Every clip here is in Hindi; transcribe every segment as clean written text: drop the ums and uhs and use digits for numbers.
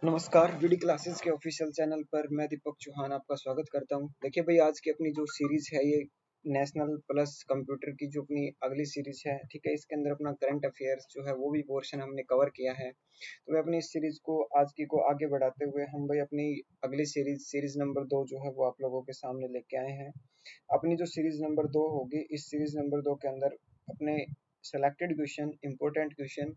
नमस्कार, वीडी क्लासेस के ऑफिशियल चैनल पर मैं दीपक चौहान आपका स्वागत करता हूं। देखिए भाई, आज की अपनी जो सीरीज है ये नेशनल प्लस कंप्यूटर की जो अपनी अगली सीरीज है, ठीक है। इसके अंदर अपना करंट अफेयर्स जो है वो भी पोर्शन हमने कवर किया है। तो मैं अपनी इस सीरीज को आज की को आगे बढ़ाते हुए हम भाई अपनी अगली सीरीज नंबर 2 जो है वो आप लोगों के सामने लेके आए हैं। अपनी जो सीरीज नंबर 2 होगी, इस सीरीज नंबर 2 के अंदर अपने सेलेक्टेड क्वेश्चन, इंपॉर्टेंट क्वेश्चन,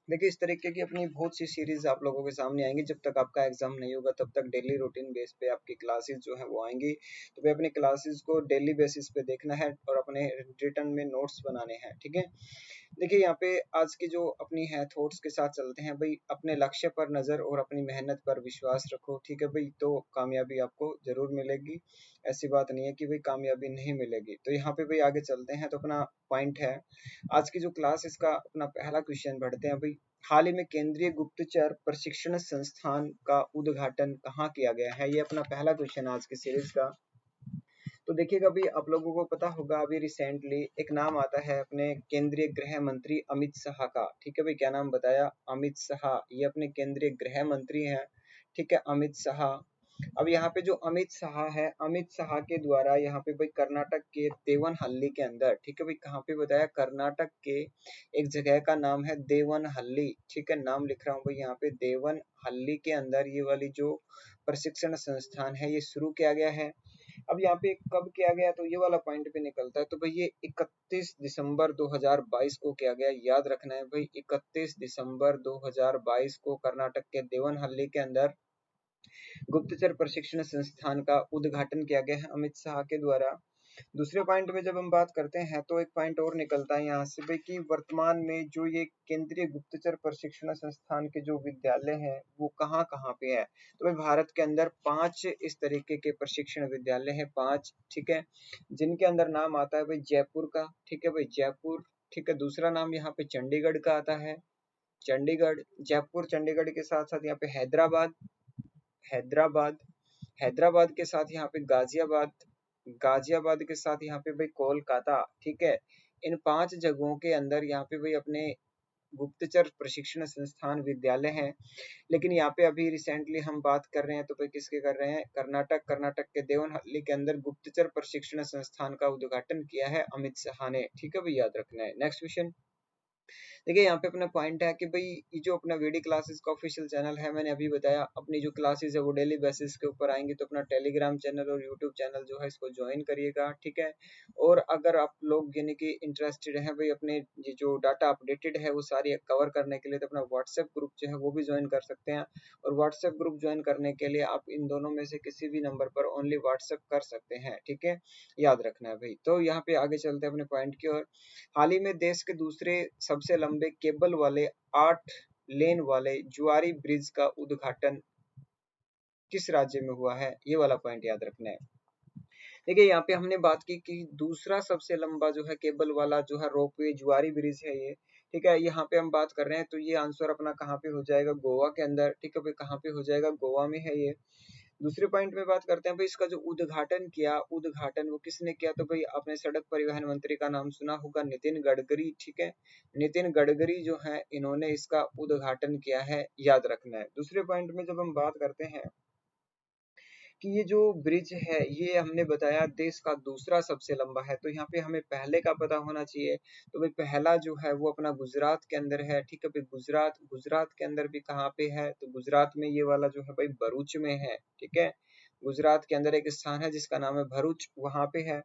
देखिए इस तरीके की अपनी बहुत सी सीरीज आप लोगों के सामने आएंगी। जब तक आपका एग्जाम नहीं होगा तब तक डेली रूटीन बेस पे आपकी क्लासेस जो है वो आएंगी। तो भाई अपनी क्लासेस को डेली बेसिस पे देखना है और अपने रिटर्न में नोट्स बनाने हैं, ठीक है। देखिए यहाँ पे आज की जो अपनी है थॉट्स के साथ चलते हैं भाई। अपने लक्ष्य पर नजर और अपनी मेहनत पर विश्वास रखो, ठीक है भाई, तो कामयाबी आपको जरूर मिलेगी। ऐसी बात नहीं है कि भाई कामयाबी नहीं मिलेगी। तो यहाँ पे भाई आगे चलते हैं। तो अपना पॉइंट है आज की जो क्लास, इसका अपना पहला क्वेश्चन पढ़ते हैं भाई। हाल ही में केंद्रीय गुप्तचर प्रशिक्षण संस्थान का उद्घाटन कहाँ किया गया है? ये अपना पहला क्वेश्चन आज की सीरीज का। तो देखिएगा अभी आप लोगों को पता होगा, अभी रिसेंटली एक नाम आता है अपने केंद्रीय गृह मंत्री अमित शाह का, ठीक है भाई। क्या नाम बताया? अमित शाह। ये अपने केंद्रीय गृह मंत्री हैं, ठीक है, अमित शाह। अब यहाँ पे जो अमित शाह है, अमित शाह के द्वारा यहाँ पे भाई कर्नाटक के देवनहल्ली के अंदर, ठीक है भाई, कहाँ पे बताया? कर्नाटक के एक जगह का नाम है देवनहल्ली, ठीक है। नाम लिख रहा हूँ भाई यहाँ पे, देवनहल्ली के अंदर ये वाली जो प्रशिक्षण संस्थान है ये शुरू किया गया है। अब यहाँ पे कब किया गया, तो ये वाला पॉइंट पे निकलता है। तो भाई ये 31 दिसंबर 2022 को किया गया। याद रखना है भाई, 31 दिसंबर 2022 को कर्नाटक के देवनहल्ली के अंदर गुप्तचर प्रशिक्षण संस्थान का उद्घाटन किया गया है अमित शाह के द्वारा। दूसरे पॉइंट में जब हम बात करते हैं तो एक पॉइंट और निकलता है यहाँ से भाई कि वर्तमान में जो ये केंद्रीय गुप्तचर प्रशिक्षण संस्थान के जो विद्यालय हैं वो कहाँ कहाँ पे है। तो भाई भारत के अंदर 5 इस तरीके के प्रशिक्षण विद्यालय हैं, 5, ठीक है, जिनके अंदर नाम आता है भाई जयपुर का, ठीक है भाई, जयपुर, ठीक है। दूसरा नाम यहाँ पे चंडीगढ़ का आता है, चंडीगढ़, जयपुर, चंडीगढ़ के साथ साथ यहाँ पे हैदराबाद, हैदराबाद, हैदराबाद के साथ यहाँ पे गाजियाबाद, गाजियाबाद के साथ यहाँ पे भाई कोलकाता, ठीक है। इन 5 जगहों के अंदर यहाँ पे भाई अपने गुप्तचर प्रशिक्षण संस्थान विद्यालय हैं। लेकिन यहाँ पे अभी रिसेंटली हम बात कर रहे हैं तो भाई किसके कर रहे हैं? कर्नाटक, कर्नाटक के देवनहल्ली के अंदर गुप्तचर प्रशिक्षण संस्थान का उद्घाटन किया है अमित शाह ने, ठीक है भाई, याद रखना है। नेक्स्ट क्वेश्चन देखिए, यहाँ पे अपना पॉइंट है कि भाई ये जो अपना वीडी क्लासेस का ऑफिशियल चैनल है, मैंने अभी बताया अपनी जो क्लासेस है वो डेली बेसिस के ऊपर आएंगी। तो अपना टेलीग्राम चैनल और यूट्यूब चैनल जो है इसको ज्वाइन करिएगा, ठीक है। और अगर आप लोग यानी कि इंटरेस्टेड हैं भाई अपने ये जो डाटा अपडेटेड है वो सारी कवर करने के लिए, तो अपना व्हाट्सएप ग्रुप जो है वो भी ज्वाइन कर सकते हैं। और व्हाट्सएप ग्रुप ज्वाइन करने के लिए आप इन दोनों में से किसी भी नंबर पर ओनली व्हाट्सएप कर सकते हैं, ठीक है, याद रखना है भाई। तो यहाँ पे आगे चलते हैं अपने पॉइंट की ओर। हाल ही में देश के दूसरे सबसे लंबे केबल वाले 8 लेन वाले जुआरी ब्रिज का उद्घाटन किस राज्य में हुआ है? ये वाला पॉइंट याद रखना है। देखिए यहाँ पे हमने बात की कि दूसरा सबसे लंबा जो है केबल वाला जो है रोपवे जुआरी ब्रिज है ये, ठीक है। यहाँ पे हम बात कर रहे हैं तो ये आंसर अपना कहाँ पे हो जाएगा? गोवा के अंदर, ठीक है भाई, कहाँ पे हो जाएगा? गोवा में है ये। दूसरे पॉइंट में बात करते हैं भाई, इसका जो उद्घाटन किया, उद्घाटन वो किसने किया? तो भाई आपने सड़क परिवहन मंत्री का नाम सुना होगा, नितिन गडकरी, ठीक है। नितिन गडकरी जो है इन्होंने इसका उद्घाटन किया है, याद रखना है। दूसरे पॉइंट में जब हम बात करते हैं कि ये जो ब्रिज है ये हमने बताया देश का दूसरा सबसे लंबा है, तो यहाँ पे हमें पहले का पता होना चाहिए। तो भाई पहला जो है वो अपना गुजरात के अंदर है, ठीक है भाई, गुजरात, गुजरात के अंदर भी कहाँ पे है? तो गुजरात में ये वाला जो है भाई भरूच में है, ठीक है। गुजरात के अंदर एक स्थान है जिसका नाम है भरूच, वहां पे है।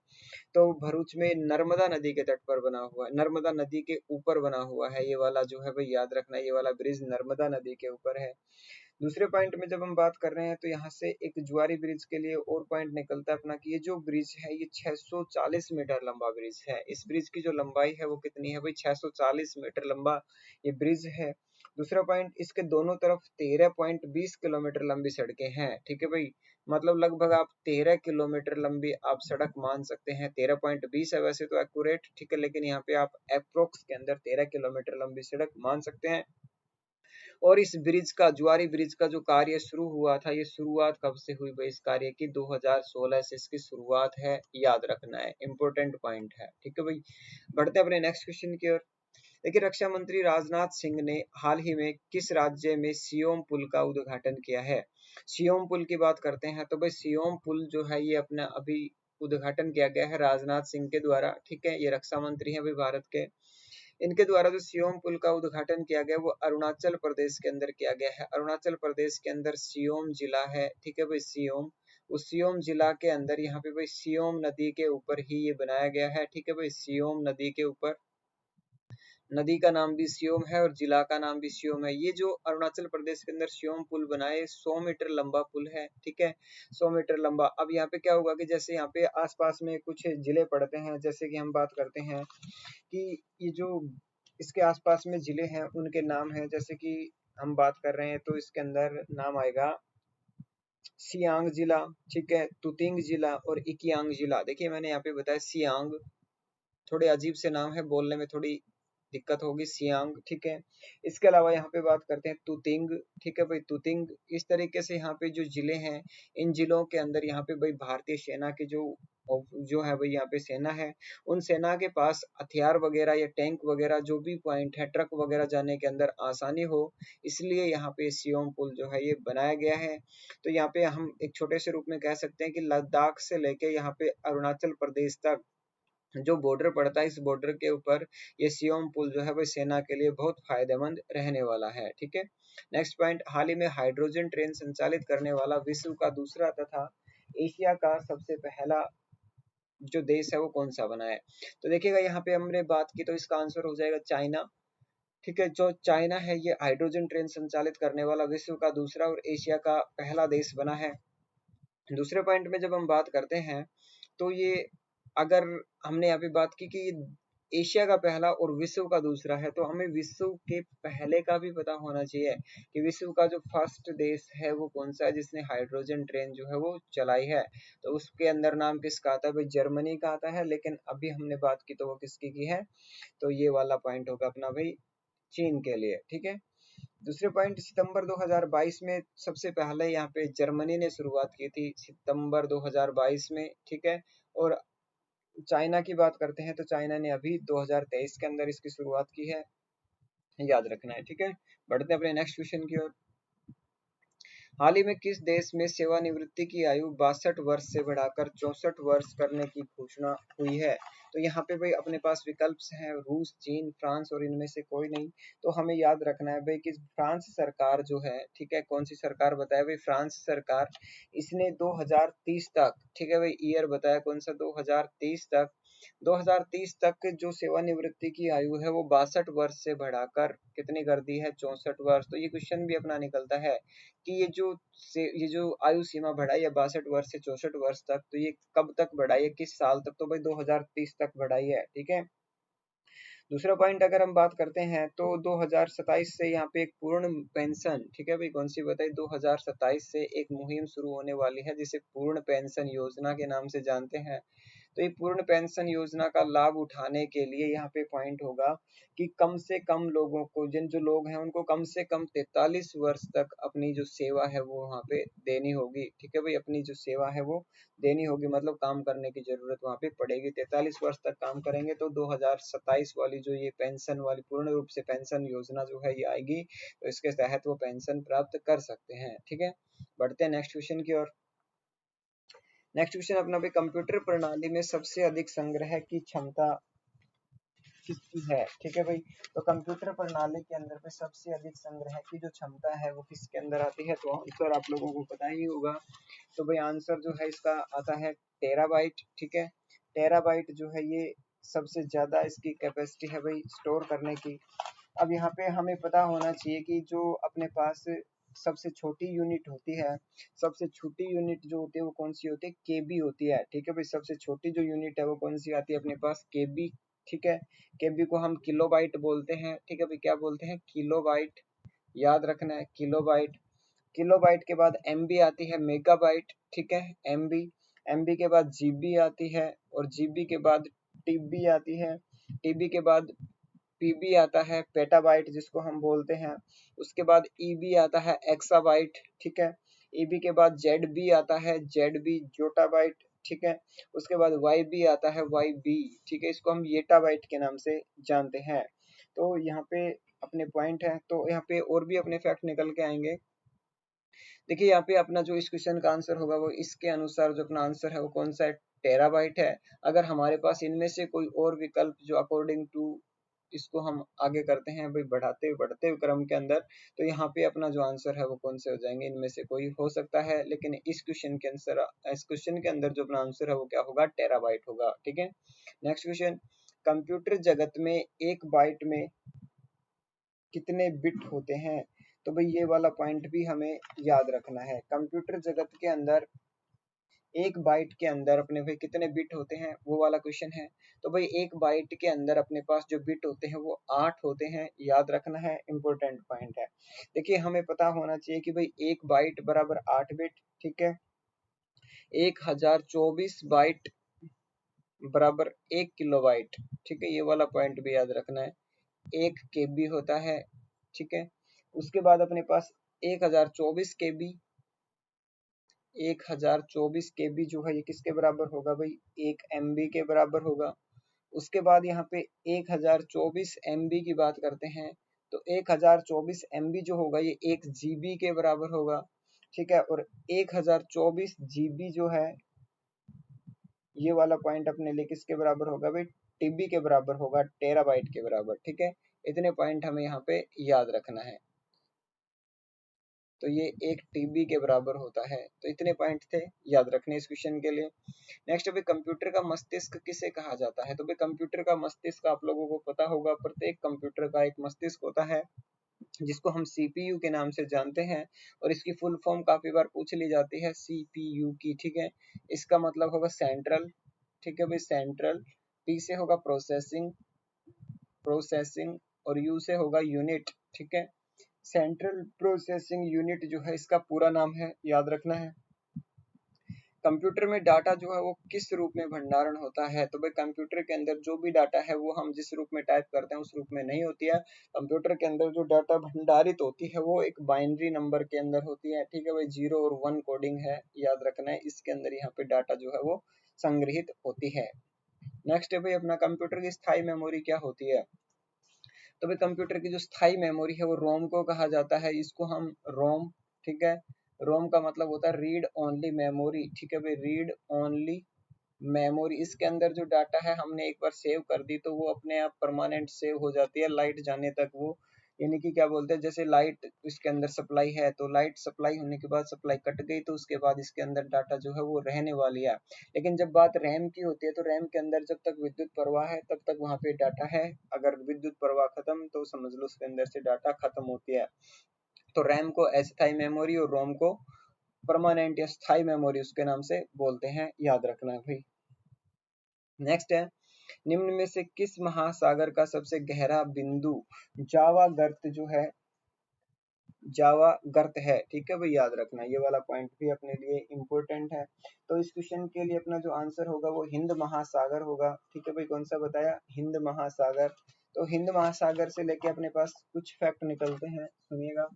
तो भरूच में नर्मदा नदी के तट पर बना हुआ है, नर्मदा नदी के ऊपर बना हुआ है ये वाला जो है भाई, याद रखना, ये वाला ब्रिज नर्मदा नदी के ऊपर है। दूसरे पॉइंट में जब हम बात कर रहे हैं तो यहाँ से एक जुआरी ब्रिज के लिए और पॉइंट निकलता है अपना कि ये जो ब्रिज है ये 640 मीटर लंबा ब्रिज है। इस ब्रिज की जो लंबाई है वो कितनी है भाई? 640 मीटर लंबा ये ब्रिज है। दूसरा पॉइंट, इसके दोनों तरफ 13.20 किलोमीटर लंबी सड़कें हैं, ठीक है भाई। मतलब लगभग आप 13 किलोमीटर लंबी आप सड़क मान सकते हैं। 13.20 है वैसे तो एक्यूरेट, ठीक है, लेकिन यहाँ पे आप अप्रोक्स के अंदर 13 किलोमीटर लंबी सड़क मान सकते हैं। और इस ब्रिज का, जुआरी ब्रिज का जो कार्य शुरू हुआ था, ये शुरुआत कब से हुई भाई इस कार्य की? 2016 से इसकी शुरुआत है, याद रखना है, इंपॉर्टेंट पॉइंट है, ठीक है भाई। बढ़ते हैं अपने नेक्स्ट क्वेश्चन की ओर। देखिए रक्षा मंत्री राजनाथ सिंह ने हाल ही में किस राज्य में सियोम पुल का उद्घाटन किया है? सियोम पुल की बात करते हैं तो भाई सियोम पुल जो है ये अपना अभी उद्घाटन किया गया है राजनाथ सिंह के द्वारा, ठीक है। ये रक्षा मंत्री हैं भाई भारत के। इनके द्वारा जो सियोम पुल का उद्घाटन किया गया वो अरुणाचल प्रदेश के अंदर किया गया है। अरुणाचल प्रदेश के अंदर सियोम जिला है, ठीक है भाई सियोम। उस सियोम जिला के अंदर यहाँ पे भाई सियोम नदी के ऊपर ही ये बनाया गया है, ठीक है भाई सियोम नदी के ऊपर। नदी का नाम भी सियोम है और जिला का नाम भी सियोम है। ये जो अरुणाचल प्रदेश के अंदर सियोम पुल बना है 100 मीटर लंबा पुल है, ठीक है 100 मीटर लंबा। अब यहाँ पे क्या होगा कि जैसे यहाँ पे आसपास में कुछ जिले पड़ते हैं, जैसे कि हम बात करते हैं कि ये जो इसके आसपास में जिले हैं उनके नाम हैं, जैसे कि हम बात कर रहे हैं तो इसके अंदर नाम आएगा सियांग जिला, ठीक है, तुतिंग जिला और इकियांग जिला। देखिए मैंने यहाँ पे बताया सियांग, थोड़े अजीब से नाम है, बोलने में थोड़ी दिक्कत होगी, सियांग, ठीक है। इसके अलावा यहाँ पे बात करते हैं तुतिंग, ठीक है भाई तुतिंग। इस तरीके से यहाँ पे जो जिले हैं इन जिलों के अंदर यहाँ पे भाई भारतीय सेना के जो है भाई यहाँ पे सेना है, उन सेना के पास हथियार वगैरह या टैंक वगैरह जो भी पॉइंट है, ट्रक वगैरह जाने के अंदर आसानी हो, इसलिए यहाँ पे सियोम पुल जो है ये बनाया गया है। तो यहाँ पे हम एक छोटे से रूप में कह सकते हैं कि लद्दाख से लेके यहाँ पे अरुणाचल प्रदेश तक जो बॉर्डर पड़ता है, इस बॉर्डर के ऊपर ये सियोम पुल जो है वो सेना के लिए बहुत फायदेमंद रहने वाला है, ठीक है। नेक्स्ट पॉइंट, हाल ही में हाइड्रोजन ट्रेन संचालित करने वाला विश्व का दूसरा तथा एशिया का सबसे पहला जो देश है वो कौन सा बना है? तो देखिएगा यहाँ पे हमने बात की तो इसका आंसर हो जाएगा चाइना, ठीक है। जो चाइना है ये हाइड्रोजन ट्रेन संचालित करने वाला विश्व का दूसरा और एशिया का पहला देश बना है। दूसरे पॉइंट में जब हम बात करते हैं तो ये, अगर हमने यहाँ पे बात की कि एशिया का पहला और विश्व का दूसरा है, तो हमें विश्व के पहले का भी पता होना चाहिए कि विश्व का जो फर्स्ट देश है वो कौन सा है जिसने हाइड्रोजन ट्रेन जो है वो चलाई है। तो उसके अंदर नाम किसका आता है भाई? जर्मनी का आता है। लेकिन अभी हमने बात की तो वो किसकी की है? तो ये वाला पॉइंट होगा अपना भाई चीन के लिए, ठीक है। दूसरे पॉइंट, सितंबर 2022 में सबसे पहले यहाँ पे जर्मनी ने शुरुआत की थी, सितंबर 2022 में, ठीक है। और चाइना की बात करते हैं तो चाइना ने अभी 2023 के अंदर इसकी शुरुआत की है, याद रखना है, ठीक है। बढ़ते हैं अपने नेक्स्ट क्वेश्चन की ओर। हाल ही में किस देश में सेवानिवृत्ति की आयु 62 वर्ष से बढ़ाकर 64 वर्ष करने की घोषणा हुई है? तो यहाँ पे भाई अपने पास विकल्प हैं रूस, चीन, फ्रांस और इनमें से कोई नहीं। तो हमें याद रखना है भाई कि फ्रांस सरकार जो है, ठीक है, कौन सी सरकार बताया भाई? फ्रांस सरकार। इसने 2030 तक, ठीक है भाई, ईयर बताया कौन सा? 2030 तक, 2030 तक जो सेवानिवृत्ति की आयु है वो 62 वर्ष से बढ़ाकर कितनी कर दी है? 64 वर्ष। तो ये क्वेश्चन भी अपना निकलता है कि ये जो आयु सीमा बढ़ाई है 62 वर्ष से 64 वर्ष तक, तो ये कब तक बढ़ाई है, किस साल तक? तो भाई 2030 तक बढ़ाई है, ठीक है। दूसरा पॉइंट अगर हम बात करते हैं तो 2027 से यहाँ पे एक पूर्ण पेंशन, ठीक है भाई, कौन सी बताइए? 2027 से एक मुहिम शुरू होने वाली है जिसे पूर्ण पेंशन योजना के नाम से जानते हैं। तो ये पूर्ण पेंशन योजना का लाभ उठाने के लिए यहाँ पे पॉइंट होगा कि कम से कम लोगों को, जिन जो लोग हैं उनको कम से कम 43 वर्ष तक अपनी जो सेवा है वो वहाँ पे देनी होगी, ठीक है भाई, अपनी जो सेवा है वो देनी होगी, मतलब काम करने की जरूरत वहाँ पे पड़ेगी। 43 वर्ष तक काम करेंगे तो 2027 वाली जो ये पेंशन वाली पूर्ण रूप से पेंशन योजना जो है ये आएगी, तो इसके तहत वो पेंशन प्राप्त कर सकते हैं, ठीक है। बढ़ते हैं नेक्स्ट क्वेश्चन की ओर। नेक्स्ट क्वेश्चन अपना भी, कंप्यूटर प्रणाली में सबसे अधिक संग्रह की क्षमता किसकी है? ठीक है भाई, तो कंप्यूटर प्रणाली के अंदर पे सबसे अधिक संग्रह की जो क्षमता है वो किसके अंदर आती है? तो आंसर आप लोगों को पता ही होगा। तो भाई आंसर जो है इसका आता है टेराबाइट, ठीक है। टेराबाइट जो है ये सबसे ज्यादा इसकी कैपेसिटी है भाई स्टोर करने की। अब यहाँ पे हमें पता होना चाहिए कि जो अपने पास सबसे छोटी यूनिट होती है, सबसे छोटी यूनिट जो होती है वो कौन सी होती है? केबी होती है, ठीक है भाई। सबसे छोटी जो यूनिट है वो कौन सी आती है अपने पास? केबी, ठीक है। केबी को हम किलोबाइट बोलते हैं, ठीक है भाई, क्या बोलते हैं? किलोबाइट, याद रखना है किलोबाइट। किलोबाइट के बाद एमबी आती है, मेगाबाइट, ठीक है, एमबी। एमबी के बाद जीबी आती है और जीबी के बाद टीबी आती है। टीबी के बाद पीबी आता है, पेटाबाइट जिसको हम बोलते हैं। उसके बाद ईबी आता है, एक्साबाइट, ठीक है। ईबी के बाद जेडबी आता है, जेडबी जोटाबाइट, ठीक है। उसके बाद वाईबी आता है, वाईबी, ठीक है, इसको हम येटाबाइट के नाम से जानते हैं। तो यहाँ पे अपने पॉइंट है, तो यहाँ पे और भी अपने फैक्ट निकल के आएंगे। देखिए यहाँ पे अपना जो इस क्वेश्चन का आंसर होगा वो इसके अनुसार जो अपना आंसर है वो कौन सा है, टेराबाइट है। अगर हमारे पास इनमें से कोई और विकल्प जो अकॉर्डिंग टू इसको हम आगे करते हैं भाई बढ़ाते बढ़ते क्रम के अंदर, तो यहाँ पे अपना जो आंसर है वो कौन से हो जाएंगे, इनमें से कोई हो सकता है, लेकिन इस क्वेश्चन के आंसर, इस क्वेश्चन के अंदर जो अपना आंसर है वो क्या होगा, टेराबाइट होगा। ठीक है, नेक्स्ट क्वेश्चन, कंप्यूटर जगत में एक बाइट में कितने बिट होते हैं? तो भाई ये वाला पॉइंट भी हमें याद रखना है। कंप्यूटर जगत के अंदर एक बाइट के अंदर अपने भाई कितने बिट होते हैं, वो वाला क्वेश्चन है। तो भाई एक बाइट के अंदर अपने पास जो बिट होते हैं वो 8 होते हैं, याद रखना है, इंपॉर्टेंट पॉइंट है। देखिए हमें पता होना चाहिए कि भाई एक बाइट बराबर 8 बिट, ठीक है। 1024 बाइट बराबर 1 किलोबाइट, ठीक है, ये वाला पॉइंट भी याद रखना है। 1 केबी होता है, ठीक है। उसके बाद अपने पास 1024 केबी, 1024 केबी जो है ये किसके बराबर होगा भाई, 1 एमबी के बराबर होगा। उसके बाद यहाँ पे 1024 एमबी की बात करते हैं, तो 1024 एमबी जो होगा ये 1 जीबी के बराबर होगा, ठीक है। और 1024 जीबी जो है ये वाला पॉइंट अपने लिए किसके बराबर होगा भाई, टीबी के बराबर होगा, टेराबाइट के बराबर, ठीक है। इतने पॉइंट हमें यहाँ पे याद रखना है। तो ये 1 टीबी के बराबर होता है। तो इतने पॉइंट थे याद रखने इस क्वेश्चन के लिए। नेक्स्ट भाई, कंप्यूटर का मस्तिष्क किसे कहा जाता है? तो भाई कंप्यूटर का मस्तिष्क आप लोगों को पता होगा, प्रत्येक कंप्यूटर का एक मस्तिष्क होता है जिसको हम सीपीयू के नाम से जानते हैं, और इसकी फुल फॉर्म काफी बार पूछ ली जाती है सीपीयू की, ठीक है। इसका मतलब होगा सेंट्रल, ठीक है भाई, सेंट्रल। पी से होगा प्रोसेसिंग, प्रोसेसिंग, और यू से होगा यूनिट, ठीक है। सेंट्रल प्रोसेसिंग यूनिट जो है इसका पूरा नाम है, याद रखना है। कंप्यूटर में डाटा जो है वो किस रूप में भंडारण होता है? तो भाई कंप्यूटर के अंदर जो भी डाटा है वो हम जिस रूप में टाइप करते हैं उस रूप में नहीं होती है। कंप्यूटर के अंदर जो डाटा भंडारित होती है वो एक बाइनरी नंबर के अंदर होती है, ठीक है भाई, 0 और 1 कोडिंग है, याद रखना है। इसके अंदर यहाँ पे डाटा जो है वो संग्रहित होती है। नेक्स्ट है भाई अपना कंप्यूटर की स्थायी मेमोरी क्या होती है? तो भाई कंप्यूटर की जो स्थायी मेमोरी है वो रोम को कहा जाता है, इसको हम रोम, ठीक है। रोम का मतलब होता है रीड ओनली मेमोरी, ठीक है भाई, रीड ओनली मेमोरी। इसके अंदर जो डाटा है हमने एक बार सेव कर दी तो वो अपने आप परमानेंट सेव हो जाती है लाइट जाने तक वो, यानी कि क्या बोलते हैं, जैसे लाइट इसके अंदर सप्लाई है तो लाइट सप्लाई होने के बाद सप्लाई कट गई तो उसके बाद इसके अंदर डाटा जो है वो रहने वाली है। लेकिन जब बात रैम की होती है तो रैम के अंदर जब तक विद्युत प्रवाह है तब तक वहां पे डाटा है, अगर विद्युत प्रवाह खत्म तो समझ लो उसके अंदर से डाटा खत्म होती है। तो रैम को अस्थायी मेमोरी और रोम को परमानेंट या स्थायी मेमोरी उसके नाम से बोलते हैं, याद रखना है भाई। नेक्स्ट है, निम्न में से किस महासागर का सबसे गहरा बिंदु जावा गर्त जो है, जावा गर्त है, ठीक है भाई, याद रखना। ये वाला पॉइंट भी अपने लिए इम्पोर्टेंट है। तो इस क्वेश्चन के लिए अपना जो आंसर होगा वो हिंद महासागर होगा, ठीक है भाई। कौन सा बताया, हिंद महासागर। तो हिंद महासागर से लेके अपने पास कुछ फैक्ट निकलते हैं, सुनिएगा।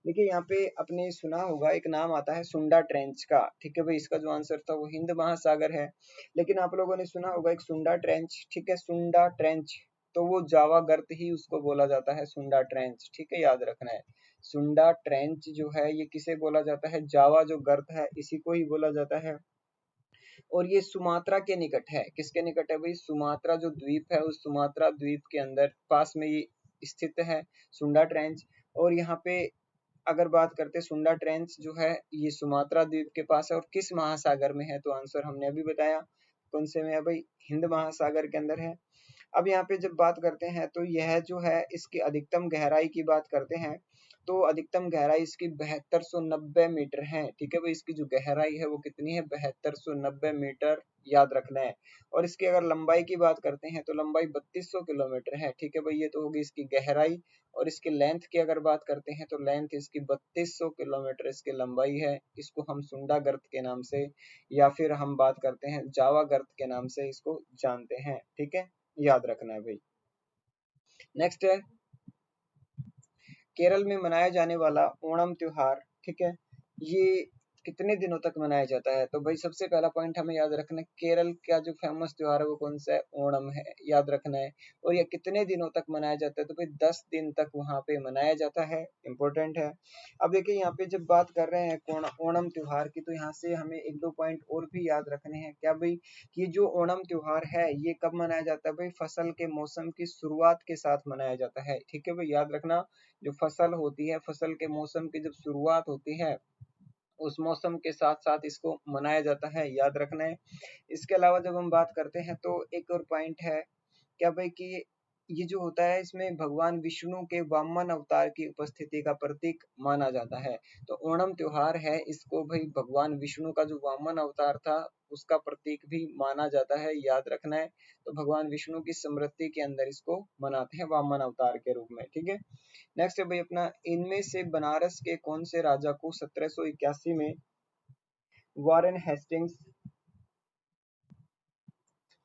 देखिए यहाँ पे अपने सुना होगा एक नाम आता है सुंडा ट्रेंच का, ठीक है भाई, इसका जो आंसर था वो हिंद महासागर है। लेकिन आप लोगों ने सुना होगा एक सुंडा ट्रेंच, ठीक है, सुंडा ट्रेंच, तो वो जावा गर्त ही उसको बोला जाता है, सुंडा ट्रेंच, ठीक है, याद रखना है। सुंडा ट्रेंच जो है ये किसे बोला जाता है, जावा जो गर्त है इसी को ही बोला जाता है। और ये सुमात्रा के निकट है, किसके निकट है भाई, सुमात्रा जो द्वीप है उस सुमात्रा द्वीप के अंदर पास में ये स्थित है सुंडा ट्रेंच। और यहाँ पे अगर बात करते सुंडा ट्रेंच जो है ये सुमात्रा द्वीप के पास है, और किस महासागर में है, तो आंसर हमने अभी बताया, कौन से में है भाई, हिंद महासागर के अंदर है। अब यहाँ पे जब बात करते हैं तो यह जो है इसकी अधिकतम गहराई की बात करते हैं, तो अधिकतम गहराई इसकी 7290 मीटर है, ठीक है भाई। इसकी जो गहराई है वो कितनी है, 7290 मीटर, याद रखना है। और इसकी अगर लंबाई की बात करते हैं तो लंबाई 3200 किलोमीटर है, ठीक है भाई, ये तो होगी इसकी गहराई। और इसकी लेंथ की अगर बात करते हैं तो लेंथ इसकी 3200 किलोमीटर इसकी लंबाई है। इसको हम सुंडा गर्त के नाम से या फिर हम बात करते हैं जावा गर्त के नाम से इसको जानते हैं, ठीक है, याद रखना है भाई। नेक्स्ट है, केरल में मनाया जाने वाला ओणम त्योहार, ठीक है, ये कितने दिनों तक मनाया जाता है? तो भाई सबसे पहला पॉइंट हमें याद रखना है, केरल का जो फेमस त्योहार है वो कौन सा है? ओणम है, याद रखना है। और ये कितने दिनों तक मनाया जाता है? तो भाई 10 दिन तक वहां पे मनाया जाता है, इंपॉर्टेंट है। अब देखिए यहाँ पे जब बात कर रहे हैं ओणम त्योहार की, तो यहाँ से हमें एक दो पॉइंट और भी याद रखने हैं। क्या भाई? कि जो ओणम त्योहार है ये कब मनाया जाता है भाई? फसल के मौसम की शुरुआत के साथ मनाया जाता है, ठीक है भाई, याद रखना। जो फसल होती है, फसल के मौसम की जब शुरुआत होती है, उस मौसम के साथ साथ इसको मनाया जाता है, याद रखना है। इसके अलावा जब हम बात करते हैं तो एक और पॉइंट है, क्या भाई, कि ये जो होता है इसमें भगवान विष्णु के वामन अवतार की उपस्थिति का प्रतीक माना जाता है। तो ओणम त्योहार है, इसको भाई भगवान विष्णु का जो वामन अवतार था उसका प्रतीक भी माना जाता है, याद रखना है। तो भगवान विष्णु की स्मृति के अंदर इसको मनाते हैं वामन अवतार के रूप में, ठीक है। नेक्स्ट है भाई अपना, इनमें से बनारस के कौन से राजा को 1781 में वॉरेन हेस्टिंग्स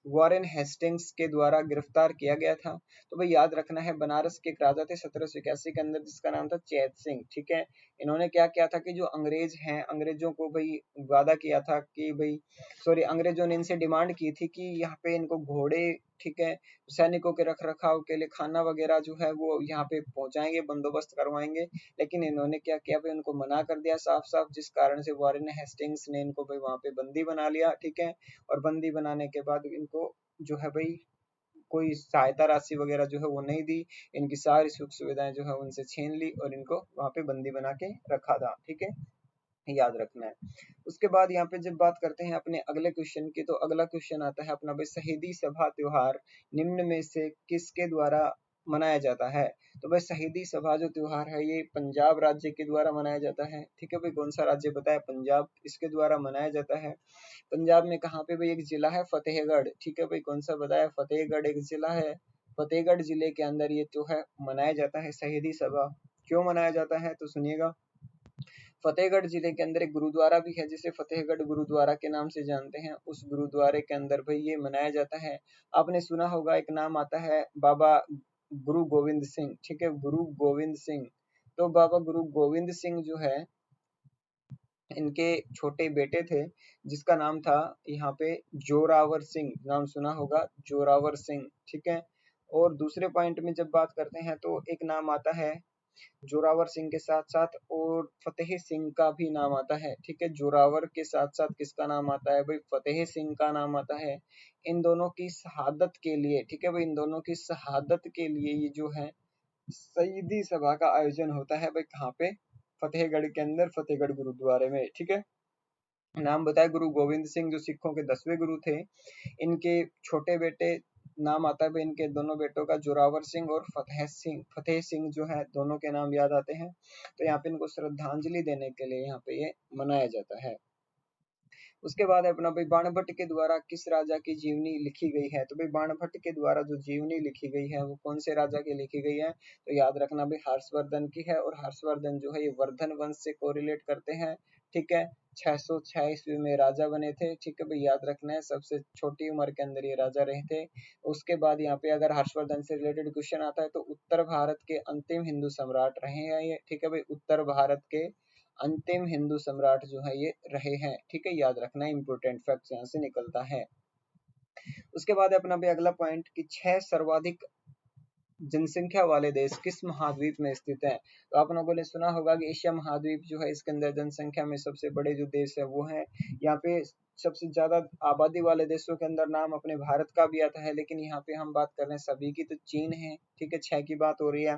वॉरेन हेस्टिंग्स के द्वारा गिरफ्तार किया गया था? तो भाई याद रखना है, बनारस के एक राजा थे 1781 के अंदर, जिसका नाम था चैत सिंह, ठीक है। इन्होंने क्या किया था कि जो अंग्रेज हैं, अंग्रेजों को भाई वादा किया था कि भाई, सॉरी, अंग्रेजों ने इनसे डिमांड की थी कि यहाँ पे इनको घोड़े, ठीक है, सैनिकों के रख रखाव के लिए खाना वगैरह जो है वो यहाँ पे पहुंचाएंगे, बंदोबस्त करवाएंगे। लेकिन इन्होंने क्या किया भाई, उनको मना कर दिया साफ साफ, जिस कारण से वॉरेन हेस्टिंग्स ने इनको भाई वहां पे बंदी बना लिया, ठीक है। और बंदी बनाने के बाद इनको जो है भाई कोई सहायता राशि वगैरह जो है वो नहीं दी, इनकी सारी सुख सुविधाएं जो है उनसे छीन ली और इनको वहां पे बंदी बना के रखा था, ठीक है, याद रखना है। उसके बाद यहाँ पे जब बात करते हैं अपने अगले क्वेश्चन की, तो अगला क्वेश्चन आता है अपना भाई, शहीदी सभा त्योहार निम्न में से किसके द्वारा मनाया जाता है? तो भाई शहीदी सभा जो त्योहार है ये पंजाब राज्य के द्वारा मनाया जाता है, ठीक है भाई, कौन सा राज्य बताया? पंजाब, इसके द्वारा मनाया जाता है। पंजाब में कहाँ पे भाई? एक जिला है फतेहगढ़, ठीक है भाई, कौन सा बताया? फतेहगढ़ एक जिला है। फतेहगढ़ जिले के अंदर ये जो है मनाया जाता है शहीदी सभा। क्यों मनाया जाता है? तो सुनिएगा। फतेहगढ़ जिले के अंदर एक गुरुद्वारा भी है जिसे फतेहगढ़ गुरुद्वारा के नाम से जानते हैं, उस गुरुद्वारे के अंदर भाई ये मनाया जाता है। आपने सुना होगा, एक नाम आता है बाबा गुरु गोविंद सिंह, ठीक है, गुरु गोविंद सिंह। तो बाबा गुरु गोविंद सिंह जो है, इनके छोटे बेटे थे जिसका नाम था यहाँ पे जोरावर सिंह, नाम सुना होगा, जोरावर सिंह, ठीक है। और दूसरे पॉइंट में जब बात करते हैं तो एक नाम आता है जोरावर सिंह के साथ साथ, और फतेह सिंह का भी नाम आता है, ठीक है। जोरावर के साथ साथ किसका नाम आता है भाई? फतेह सिंह का नाम आता है। इन दोनों की शहादत के लिए, ठीक है भाई, इन दोनों की शहादत के लिए ये जो है शहीदी सभा का आयोजन होता है भाई, कहाँ पे? फतेहगढ़ के अंदर, फतेहगढ़ गुरुद्वारे में, ठीक है। नाम बताया गुरु गोविंद सिंह, जो सिखों के 10वें गुरु थे। इनके छोटे बेटे, नाम आता है भाई इनके दोनों बेटों का, जोरावर सिंह और फतेह सिंह जो है, दोनों के नाम याद आते हैं। तो यहाँ पे इनको श्रद्धांजलि देने के लिए यहाँ पे ये मनाया जाता है। उसके बाद अपना भाई, बाणभट्ट के द्वारा किस राजा की जीवनी लिखी गई है? तो भाई बाणभट्ट के द्वारा जो जीवनी लिखी गई है वो कौन से राजा की लिखी गई है? तो याद रखना भाई हर्षवर्धन की है, और हर्षवर्धन जो है ये वर्धन वंश से कोरिलेट करते हैं, ठीक है। 606 ईस्वी में राजा बने थे, ठीक है भाई, याद रखना है, सबसे छोटी उम्र के अंदर ये राजा रहे थे। उसके बाद यहाँ पे अगर हर्षवर्धन से रिलेटेड क्वेश्चन आता है तो उत्तर भारत के अंतिम हिंदू सम्राट रहे हैं ये, ठीक है भाई, उत्तर भारत के अंतिम हिंदू सम्राट जो है ये रहे हैं, ठीक है, याद रखना, इंपोर्टेंट फैक्ट यहाँ से निकलता है। उसके बाद अपना भी अगला पॉइंट कि 6 सर्वाधिक जनसंख्या वाले देश किस महाद्वीप में स्थित है? तो आप लोगों ने सुना होगा कि एशिया महाद्वीप जो है इसके अंदर जनसंख्या में सबसे बड़े जो देश है वो है, यहाँ पे सबसे ज्यादा आबादी वाले देशों के अंदर नाम अपने भारत का भी आता है, लेकिन यहाँ पे हम बात कर रहे हैं सभी की, तो चीन है, ठीक है, 6 की बात हो रही है।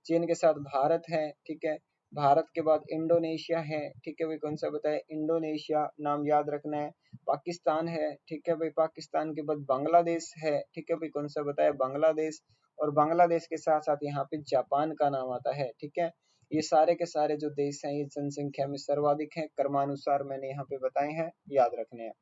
चीन के साथ भारत है, ठीक है। भारत के बाद इंडोनेशिया है, ठीक है भाई, कौन सा बताए? इंडोनेशिया, नाम याद रखना है। पाकिस्तान है, ठीक है भाई, पाकिस्तान के बाद बांग्लादेश है, ठीक है भाई, कौन सा बताया? बांग्लादेश। और बांग्लादेश के साथ साथ यहाँ पे जापान का नाम आता है, ठीक है। ये सारे के सारे जो देश हैं ये जनसंख्या में सर्वाधिक हैं, क्रमानुसार मैंने यहाँ पे बताए हैं, याद रखने हैं।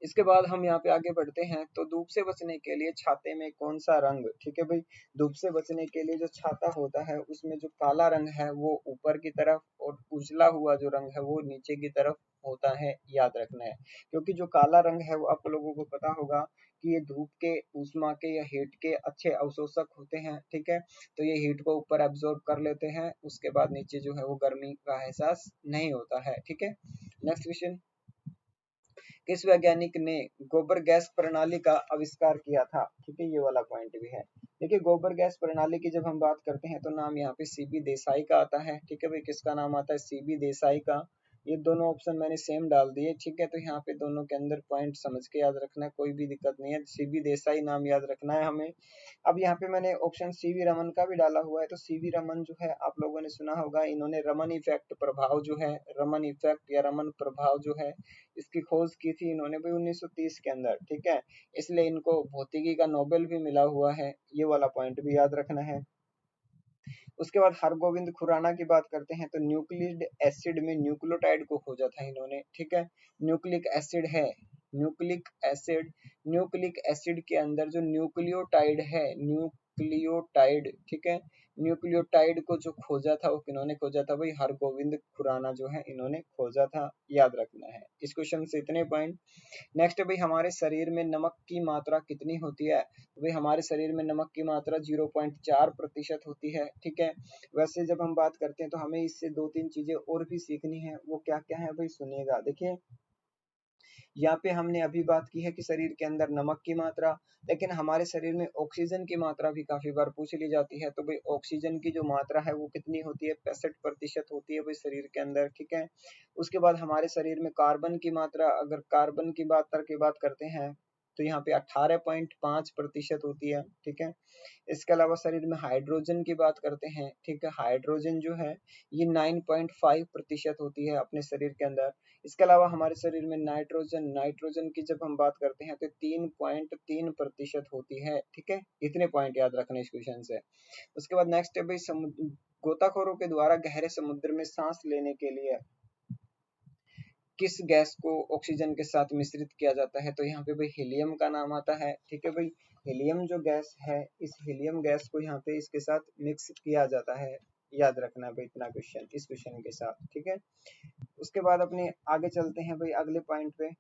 इसके बाद हम यहाँ पे आगे बढ़ते हैं, तो धूप से बचने के लिए छाते में कौन सा रंग, ठीक है भाई, धूप से बचने के लिए जो छाता होता है उसमें जो काला रंग है वो ऊपर की तरफ, और उजला हुआ जो रंग है वो नीचे की तरफ होता है, याद रखना है। क्योंकि जो काला रंग है वो आप लोगों को पता होगा कि ये धूप के, ऊष्मा के या हीट के अच्छे अवशोषक होते हैं, ठीक है। तो ये हीट को ऊपर एब्जॉर्ब कर लेते हैं, उसके बाद नीचे जो है वो गर्मी का एहसास नहीं होता है, ठीक है। नेक्स्ट क्वेश्चन, किस वैज्ञानिक ने गोबर गैस प्रणाली का आविष्कार किया था, ठीक है। ये वाला पॉइंट भी है। देखिए गोबर गैस प्रणाली की जब हम बात करते हैं तो नाम यहाँ पे सीबी देसाई का आता है, ठीक है भाई। किसका नाम आता है? सीबी देसाई का। ये दोनों ऑप्शन मैंने सेम डाल दिए, ठीक है। तो यहाँ पे दोनों के अंदर पॉइंट समझ के याद रखना है, कोई भी दिक्कत नहीं है। सीबी देसाई नाम याद रखना है हमें। अब यहाँ पे मैंने ऑप्शन सीवी रमन का भी डाला हुआ है। तो सीवी रमन जो है आप लोगों ने सुना होगा, इन्होंने रमन इफेक्ट प्रभाव जो है, रमन इफेक्ट या रमन प्रभाव जो है, इसकी खोज की थी इन्होंने भी 1930 के अंदर, ठीक है। इसलिए इनको भौतिकी का नोबेल भी मिला हुआ है, ये वाला पॉइंट भी याद रखना है। उसके बाद हरगोविंद खुराना की बात करते हैं तो न्यूक्लिक एसिड में न्यूक्लियोटाइड को खोजा था इन्होंने, ठीक है। न्यूक्लिक एसिड है, न्यूक्लिक एसिड, न्यूक्लिक एसिड के अंदर जो न्यूक्लियोटाइड है, न्यूक्लियोटाइड, ठीक है। न्यूक्लियोटाइड को जो खोजा था वो किन्होंने खोजा था भाई? हरगोविंद खुराना जो है इन्होंने खोजा था, याद रखना है। इस क्वेश्चन से इतने पॉइंट। नेक्स्ट भाई, हमारे शरीर में नमक की मात्रा कितनी होती है? तो भाई हमारे शरीर में नमक की मात्रा 0.4% होती है, ठीक है। वैसे जब हम बात करते हैं तो हमें इससे दो तीन चीजें और भी सीखनी है, वो क्या क्या है भाई? सुनिएगा। देखिए यहाँ पे हमने अभी बात की है कि शरीर के अंदर नमक की मात्रा, लेकिन हमारे शरीर में ऑक्सीजन की मात्रा भी काफी बार पूछ ली जाती है। तो भाई ऑक्सीजन की जो मात्रा है वो कितनी होती है? 65% होती है भाई शरीर के अंदर, ठीक है। उसके बाद हमारे शरीर में कार्बन की मात्रा, अगर कार्बन की बात करते हैं तो यहाँ पे 18.5% होती है, ठीक है। इसके अलावा शरीर में हाइड्रोजन की बात करते हैं, ठीक है। हाइड्रोजन जो है ये 9.5% होती है अपने शरीर के अंदर। इसके अलावा हमारे शरीर में नाइट्रोजन, नाइट्रोजन की जब हम बात करते हैं तो 3.3% होती है, ठीक है। इतने पॉइंट याद रखने इस क्वेश्चन से। उसके बाद नेक्स्ट है भाई, समुद्र गोताखोरों के द्वारा गहरे समुद्र में सांस लेने के लिए किस गैस को ऑक्सीजन के साथ मिश्रित किया जाता है? तो यहाँ पे भाई हीलियम का नाम आता है, ठीक है भाई। हीलियम जो गैस है, इस हीलियम गैस को यहाँ पे इसके साथ मिक्स किया जाता है, याद रखना भाई इतना क्वेश्चन इस क्वेश्चन के साथ, ठीक है। उसके बाद अपने आगे चलते हैं भाई अगले पॉइंट पे।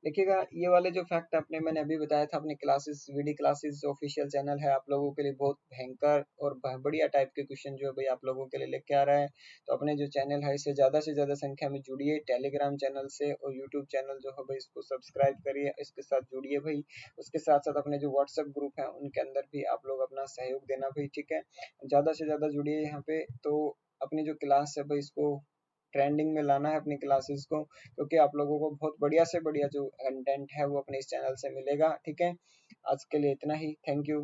देखिएगा ये वाले जो फैक्ट अपने मैंने अभी बताया था अपने क्लासेस, वीडी क्लासेस जो ऑफिशियल चैनल है आप लोगों के लिए बहुत भयंकर और बढ़िया टाइप के क्वेश्चन जो है भाई आप लोगों के लिए लेके आ रहा है। तो अपने जो चैनल है इससे ज्यादा संख्या में जुड़िए, टेलीग्राम चैनल से, और यूट्यूब चैनल जो है भाई इसको सब्सक्राइब करिए, इसके साथ जुड़िए भाई। उसके साथ साथ अपने जो व्हाट्सएप ग्रुप है उनके अंदर भी आप लोग अपना सहयोग देना भाई, ठीक है। ज्यादा से ज्यादा जुड़िए यहाँ पे। तो अपनी जो क्लास है भाई इसको ट्रेंडिंग में लाना है अपनी क्लासेस को, क्योंकि आप लोगों को बहुत बढ़िया से बढ़िया जो कंटेंट है वो अपने इस चैनल से मिलेगा, ठीक है। आज के लिए इतना ही, थैंक यू।